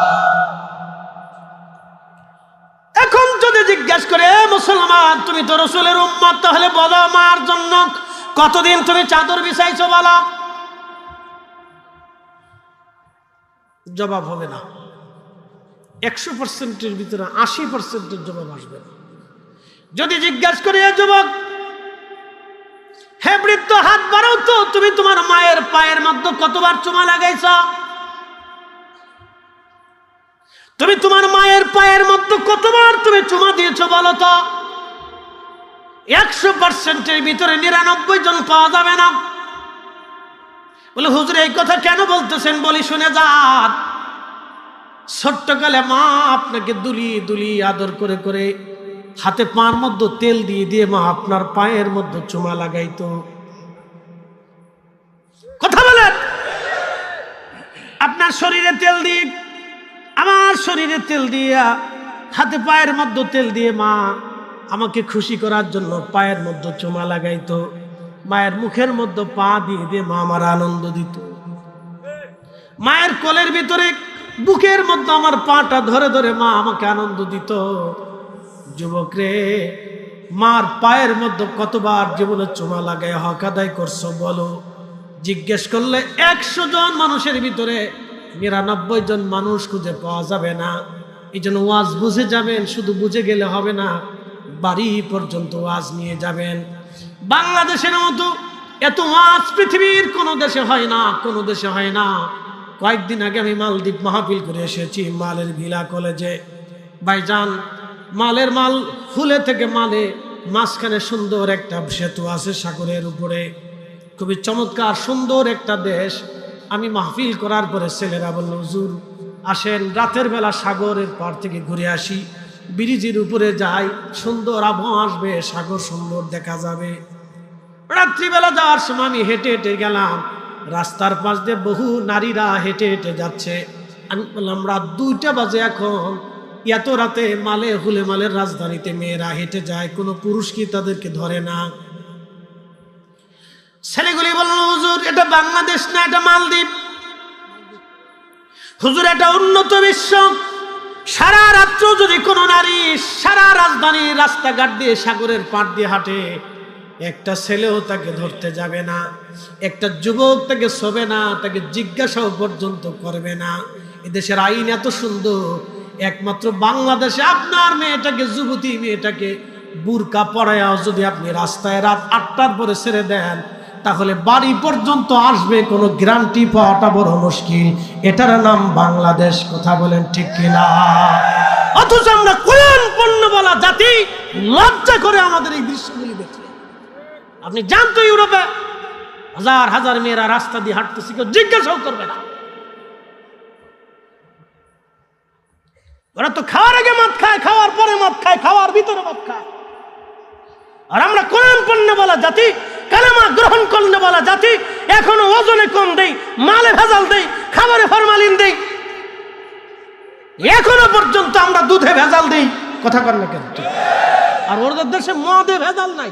এখন যদি জিজ্ঞাসা করে, মুসলমান তুমি তো রাসূলের উম্মত, তাহলে বলো মার জন্য কতদিন তুমি চাদর বিছাইছো বলো? জবাব হবে না। 100%-এর ভিতরে 80%-এর জবাব আসবে না। যদি জিজ্ঞাসা করি, যুবক, হে বৃদ্ধ, হাত বাড়াও তো, তুমি তোমার মায়ের পায়ের মধ্যে কতবার চুমা লাগাইছ? তুমি তোমার মায়ের পায়ের মধ্যে কতবার তুমি চুমা দিয়েছো বলো তো? 100%-এর ভিতরে 99 জন পাওয়া যাবে না। বলে, হুজুর এই কথা কেন বলতেছেন? বলি শুনে যান। ছোট্টকালে মা আপনাকে দুলি দুলি আদর করে করে হাতে পার মধ্যে তেল দিয়ে দিয়ে মা আপনার পায়ের মধ্যে চুমা লাগাইতো। কথা বলেন। আপনার শরীরে তেল দিয়ে, আমার শরীরে তেল দিয়া, হাতে পায়ের মধ্যে তেল দিয়ে মা আমাকে খুশি করার জন্য পায়ের মধ্যে চুমা লাগাইতো। মায়ের মুখের মধ্যে পা দিয়ে দিয়ে মা আমার আনন্দ দিত। মায়ের কোলের ভিতরে বুকের মধ্যে আমার পাটা ধরে ধরে মা আমাকে আনন্দ দিত। যুবক রে, মার পায়ের মধ্যে কতবার জীবনে চুমা লাগায় হক আদায় করছো বলো? জিজ্ঞেস করলে 100 জন মানুষের ভিতরে 99 জন মানুষ খুঁজে পাওয়া যাবে না। এই জন্য ওয়াজ বুঝে যাবেন, শুধু বুঝে গেলে হবে না, বাড়ি পর্যন্ত ওয়াজ নিয়ে যাবেন। বাংলাদেশের মতো এত ওয়াজ পৃথিবীর কোনো দেশে হয় না, কোনো দেশে হয় না। কয়েকদিন আগে আমি মালদ্বীপ মাহফিল করে এসেছি, মালের ভিলা কলেজে। ভাইজান, মালের মাল ফুলে থেকে মালে মাঝখানে সুন্দর একটা সেতু আছে সাগরের উপরে, খুবই চমৎকার সুন্দর একটা দেশ। আমি মাহফিল করার পরে ছেলেরা বলল, হুজুর আসেন রাতের বেলা সাগরের পার থেকে ঘুরে আসি, ব্রিজের উপরে যাই, সুন্দর আবহাওয়া আসবে, সাগর সুন্দর দেখা যাবে। রাত্রিবেলা যাওয়ার সময় আমি হেঁটে হেঁটে গেলাম, রাস্তার পাশ দিয়ে বহু নারীরা হেঁটে হেঁটে যাচ্ছে। আমি বললাম রাত 2টা বাজে, এখন এত রাতে মালে হুলে মালের রাজধানীতে মেয়েরা হেঁটে যায়, কোনো পুরুষ কি তাদেরকে ধরে না? ছেলেগুলি বলল হুজুর এটা বাংলাদেশ না, এটা মালদ্বীপ। হুজুর এটা উন্নত বিশ্ব, সারা রাত্র যদি কোনো নারী সারা রাজধানীর রাস্তাঘাট দিয়ে সাগরের পাড় দিয়ে হাঁটে, একটা ছেলেও তাকে ধরতে যাবে না, একটা যুবক তাকে ছবে না, তাকে জিজ্ঞাসাও পর্যন্ত করবে না। এদেশের আইন এত সুন্দর, একমাত্র বাংলাদেশে আপনার মেয়েটাকে, যুবতী মেয়েটাকে বুরকা পরায়াও যদি আপনি রাস্তায় রাত 8টার পরে ছেড়ে দেন, তাহলে বাড়ি পর্যন্ত আসবে, কোনো গ্যারান্টি পাওয়াটা বড় মুশকিল। এটার নাম বাংলাদেশ। কথা বলেন ঠিক কিনা? অথচ আমরা কোরআন পণ্য বলা জাতি লজ্জা করে আমাদের এই দৃশ্যগুলি দেখি। আপনি জানতো ইউরোপে হাজার হাজার মেয়েরা রাস্তা দিয়ে হাঁটতেছে, কেউ জিজ্ঞাসাও করবে না। ওরা তো খাওয়ার আগে মদ খায়, খাওয়ার পরে মদ খায়, খাওয়ার ভিতরে মদ খায়। আর আমরা কোরআন পণ্য বলা জাতি, কালেমা গ্রহণ করলে বলা জাতি, এখনো ওজনে কম দেই, মালে ভেজাল দেই, খাবারে ফরমালিন দেই, এখনো পর্যন্ত আমরা দুধে ভেজাল দেই। কথা কর না কেন? আর ওদের দেশে মদে ভেজাল নাই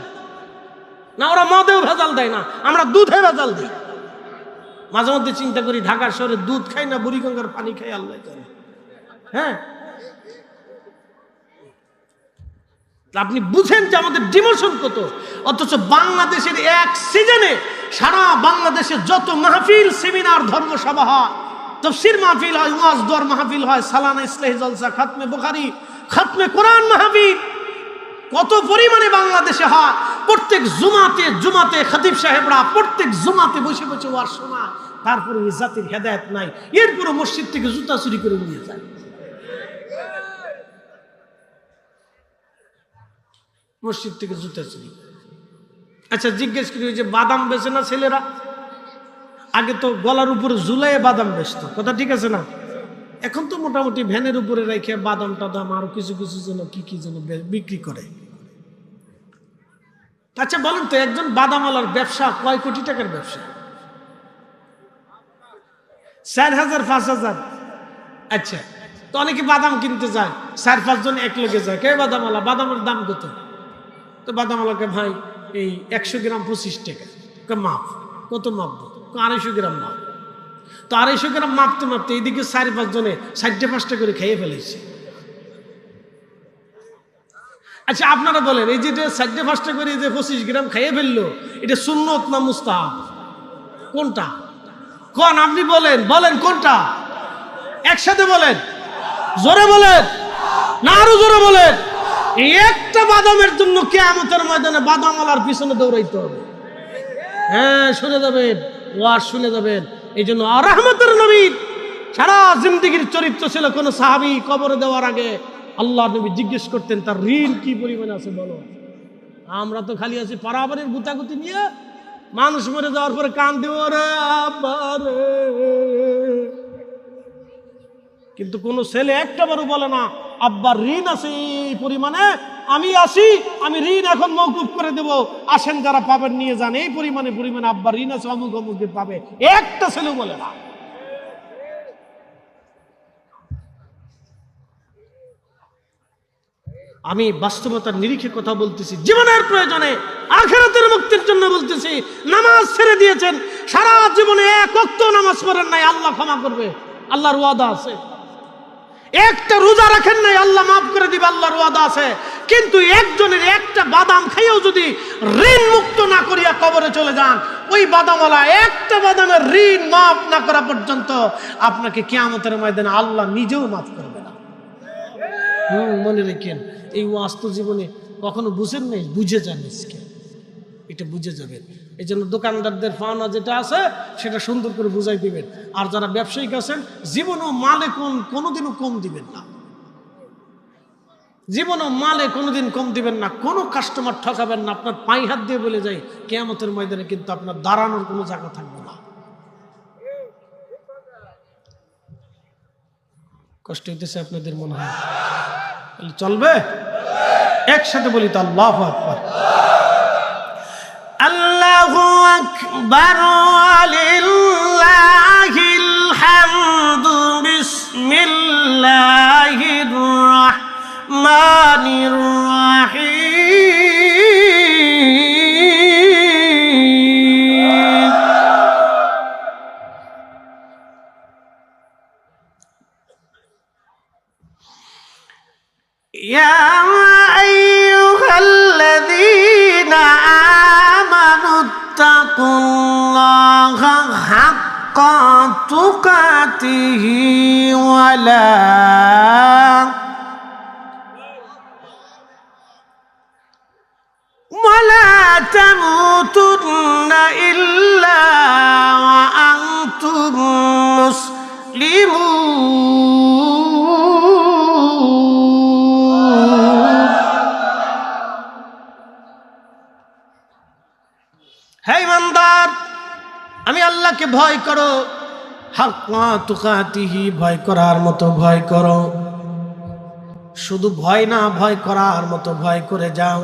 না, ওরা মদেও ভেজাল দেয় না, আমরা দুধে ভেজাল দিই। মাঝে মধ্যে চিন্তা করি ঢাকার শহরে দুধ খাই না বুড়িগঙ্গার পানি খাই, আল্লাহ জানে। হ্যাঁ, আপনি বুঝেন যে আমাদের ডিমোশন কত। অথচ বাংলাদেশের এক সিজনে সারা বাংলাদেশে যত মাহফিল, সেমিনার, ধর্মসভা হয়, তাফসীর মাহফিল হয়, ওয়াজ দোয়ার মাহফিল হয়, সালানা ইসলাহি জলসা, খাতমে বুখারী, খাতমে কোরআন মাহফিল কত পরিমাণে বাংলাদেশে হয়। প্রত্যেক জুমাতে খতিব সাহেবরা প্রত্যেক জুমাতে বসে বসে ওয়াজ শোনা, তারপরে এই জাতির হেদায়েত নাই, এরপরে মসজিদ থেকে জুতা চুরি করে নিয়ে যায়। মসজিদ থেকে জুতা চুরি। আচ্ছা জিজ্ঞেস করি, যে বাদাম বেচে না ছেলেরা? আগে তো গলার উপরে ঝুলাইয়ে বাদাম বেচতো, কথা ঠিক আছে না? এখন তো মোটামুটি ভ্যানের উপরে রেখে বাদাম টাদাম আরো কিছু কিছু যেন কি যেন বিক্রি করে। আচ্ছা বলেন তো, একজন বাদামওয়ালার ব্যবসা কয় কোটি টাকার ব্যবসা? 4,000 5,000। আচ্ছা, তো অনেকে বাদাম কিনতে যায়, 4-5 জন এক লগে যায়। কে বাদামওয়ালা? বাদামের দাম কত? তো বাদামওয়ালাকে, ভাই এই 100 গ্রাম 25 টাকা। মাপ কত? মাপবো 250 গ্রাম মাপ। তো 250 গ্রাম মাপতে মাপতে এইদিকে 4-5 জনে 60-5টা করে খেয়ে ফেলেছে। আচ্ছা আপনারা বলেন, এই যে 60-5টা করে যে 25 গ্রাম খেয়ে ফেললো, এটা সুন্নত না মুস্তাহাব? কোনটা কোন? আপনি বলেন, বলেন কোনটা? একসাথে বলেন, জোরে বলেন না আরো জোরে বলেন। এই একটা বাদামের জন্য কিয়ামতের ময়দানে বাদামওয়ালার পিছনে দৌড়াইতে হবে। হ্যাঁ, শুনে যাবেন, ওয়াজ শুনে যাবেন। এই জন্য রহমতের নবী সারা জিন্দেগির চরিত্র ছিল, কোন সাহাবী কবরে দেওয়ার আগে আল্লাহ নবী জিজ্ঞেস করতেন তার ঋণ কি পরিমাণে আছে বলো। আমরা তো খালি আছি পারাবারের গুতাগুতি নিয়ে, মানুষ মরে যাওয়ার পরে কান দিব রে আব্বা রে, কিন্তু কোন ছেলে একটাবারও বলে না আব্বার ঋণ আছে এই পরিমাণে, আমি আসি, আমি ঋণ এখন মওকুফ করে দেব, আসেন যারা পাবেন নিয়ে যান, এই পরিমাণে আব্বার ঋণ আছে, অমুক অমুকে পাবে। একটা ছেলেও বলে না। আমি বাস্তবতার নিরিখে কথা বলতেছি, জীবনের প্রয়োজনে, আখিরাতের মুক্তির জন্য বলতেছি। নামাজ ছেড়ে দিয়েছেন, সারা জীবনে এক ওয়াক্ত নামাজ পড়েন নাই, আল্লাহ ক্ষমা করবে, আল্লাহর ওয়াদা আছে। একটা রোজা রাখেন নাই, আল্লাহ মাফ করে দিবে, আল্লাহর ওয়াদা আছে। কিন্তু একজনের একটা বাদাম খাইয়েও যদি ঋণ মুক্ত না করিয়া কবরে চলে যান, ওই বাদামওয়ালা একটা বাদামের ঋণ মাফ না করা পর্যন্ত আপনাকে কিয়ামতের ময়দানে আল্লাহ নিজেও মাফ করবে না। মনে রেখেন, এই ওয়াস্তব জীবনে কখনো বুঝেন নাই, বুঝে যান, এটা বুঝে যাবেন। এই জন্য দোকানদারদের পাওনা যেটা আছে সেটা সুন্দর করে বুঝাই দিবেন। আর যারা ব্যবসায়িক আছেন, জীবনও মালে কোনোদিনও কম দিবেন না, জীবনও মালে কোনোদিন কম দিবেন না, কোনো কাস্টমার ঠকাবেন না। আপনার পায়ে হাত দিয়ে বলে যাই, কিয়ামতের ময়দানে কিন্তু আপনার দাঁড়ানোর কোনো জায়গা থাকবে না। কষ্ট হইতেছে আপনাদের মনে হয়? চলবে? একসাথে বলি তো, আল্লাহু আকবার, আল্লাহু আকবার, আলিল্লাহ। রহমানির রহিম। ইয়া আইয়ুহাল্লাযীনা আমানুত্তাকুল্লাহা হাক্কা তুকাতিহি ওয়ালা তামুতুন্না ইল্লা ওয়া আনতুম মুসলিমুন। হে ইমানদার, আমি আল্লাহকে ভয় করো, হাক্কা তুকাতিহি, ভয় করার মতো ভয় করো। শুধু ভয় না, ভয় করার মতো ভয় করে যাও।